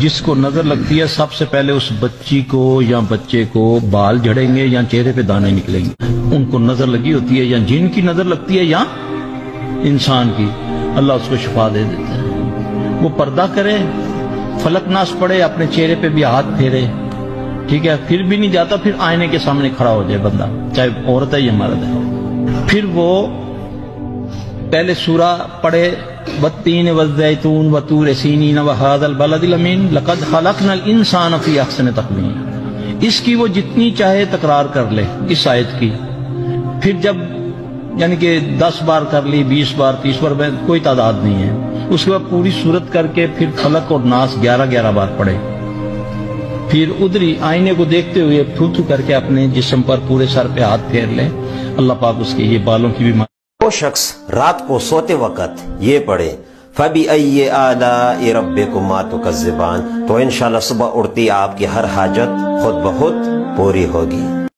جس کو نظر لگتی ہے سب سے پہلے اس بچی کو یا بچے کو بال جھڑیں گے یا چہرے پہ دانے نکلیں گے. ان کو نظر لگی ہوتی ہے یا جن کی نظر لگتی ہے یا انسان کی, اللہ اس کو شفا دے دیتا ہے. وہ پردہ کرے, فلک ناس پڑے, اپنے چہرے پہ بھی ہاتھ پھیرے, ٹھیک ہے, پھر بھی نہیں جاتا, پھر آئینے کے سامنے کھڑا ہو جائے بندہ, چاہے عورت ہے یا مرد ہے. پھر وہ پہلے سورہ پڑھے والتین والزیتون وطور سینین وہذا البلد الامین لقد خلقنا الانسان فی احسن تقویم. اس کی وہ جتنی چاہے تکرار کر لے اس آیت کی, پھر جب یعنی کہ 10 بار کر لی, 20 بار, 30 بار, کوئی تعداد نہیں ہے. اس کے بعد پوری صورت کر کے پھر فلق اور ناس 11 بار پڑھے. پھر ادھری آئینے کو دیکھتے ہوئے تھو تھو کر کے اپنے جسم پر پورے سر پہ ہاتھ پھیر لے. اللہ پاک اس کے یہ بالوں کی بھی وہ شخص رات کو سوتے وقت یہ پڑھے فَبِأَيِّ آلَاءِ رَبِّكُمَا تُكَذِّبَانِ, تو انشاءاللہ صبح اٹھتی آپ کی ہر حاجت خود بخود پوری ہوگی.